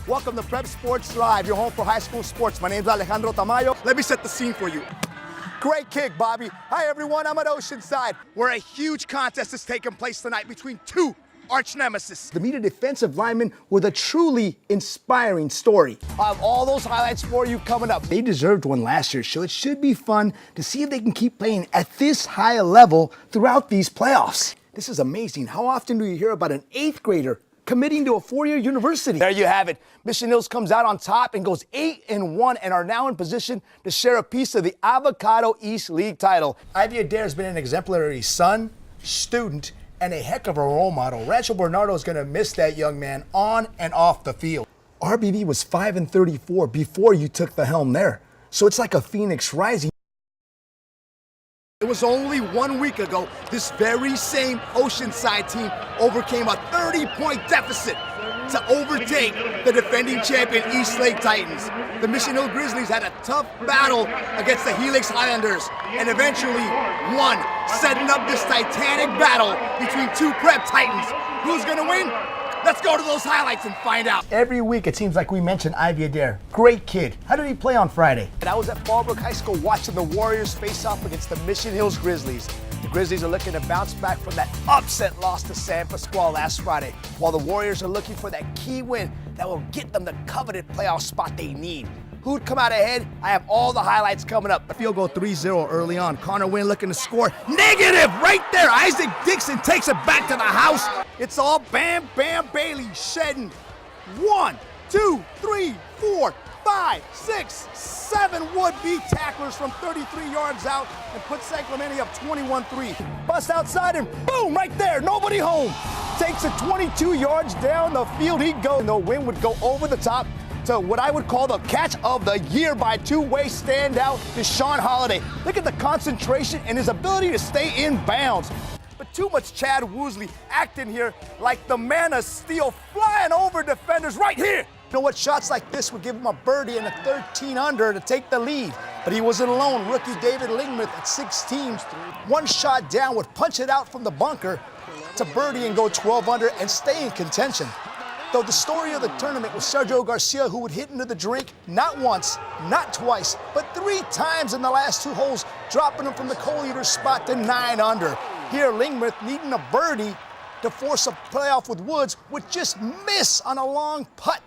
Welcome to Prep Sports Live, your home for high school sports. My name's Alejandro Tamayo. Let me set the scene for you. Great kick, Bobby. Hi, everyone. I'm at Oceanside, where a huge contest is taking place tonight between two arch nemesis. The media defensive linemen with a truly inspiring story. I have all those highlights for you coming up. They deserved one last year, so it should be fun to see if they can keep playing at this high a level throughout these playoffs. This is amazing. How often do you hear about an 8th grader committing to a 4-year university? There you have it. Mission Hills comes out on top and goes 8-1 and are now in position to share a piece of the Avocado East League title. Ivy Adair has been an exemplary son, student, and a heck of a role model. Rancho Bernardo is going to miss that young man on and off the field. RBB was 5-34 before you took the helm there, so it's like a phoenix rising. It was only 1 week ago this very same Oceanside team overcame a 30-point deficit to overtake the defending champion East Lake Titans. The Mission Hill Grizzlies had a tough battle against the Helix Highlanders and eventually won, setting up this titanic battle between two prep titans. Who's gonna win? Let's go to those highlights and find out. Every week it seems like we mention Ivy Adair. Great kid. How did he play on Friday? And I was at Fallbrook High School watching the Warriors face off against the Mission Hills Grizzlies. The Grizzlies are looking to bounce back from that upset loss to San Pasqual last Friday, while the Warriors are looking for that key win that will get them the coveted playoff spot they need. Who'd come out ahead? I have all the highlights coming up. The field goal 3-0 early on. Connor Wynn looking to score. Negative right there. Isaac Dixon takes it back to the house. It's all Bam Bam Bailey shedding 1, 2, 3, 4, 5, 6, 7 would-be tacklers from 33 yards out and put San Clemente up 21-3. Bust outside and boom, right there. Nobody home. Takes it 22 yards down the field he'd go. And the Wynn would go over the top to what I would call the catch of the year by two-way standout Deshaun Holiday. Look at the concentration and his ability to stay in bounds. But too much Chad Woosley acting here like the man of steel, flying over defenders right here. You know what? Shots like this would give him a birdie and a 13-under to take the lead. But he wasn't alone. Rookie David Lingmuth at 16, one shot down would punch it out from the bunker to birdie and go 12-under and stay in contention. Though the story of the tournament was Sergio Garcia, who would hit into the drink not once, not twice, but 3 times in the last 2 holes, dropping him from the co-leader spot to 9-under. Here, Lingmuth needing a birdie to force a playoff with Woods would just miss on a long putt,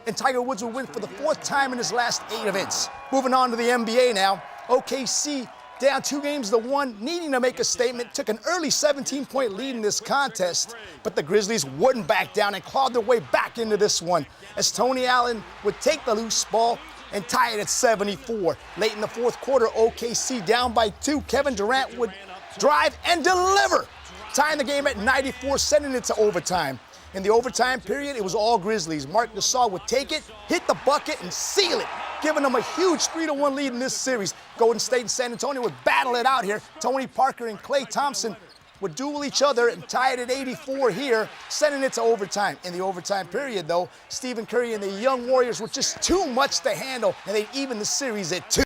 and Tiger Woods would win for the 4th time in his last 8 events. Moving on to the NBA now, OKC down 2-1, needing to make a statement, took an early 17-point lead in this contest, but the Grizzlies wouldn't back down and clawed their way back into this one as Tony Allen would take the loose ball and tie it at 74. Late in the 4th quarter, OKC down by 2. Kevin Durant would drive and deliver, tying the game at 94, sending it to overtime. In the overtime period, it was all Grizzlies. Mark Gasol would take it, hit the bucket, and seal it, giving them a huge 3-1 lead in this series. Golden State and San Antonio would battle it out here. Tony Parker and Klay Thompson would duel each other and tie it at 84 here, sending it to overtime. In the overtime period, though, Stephen Curry and the young Warriors were just too much to handle, and they'd even the series at 2.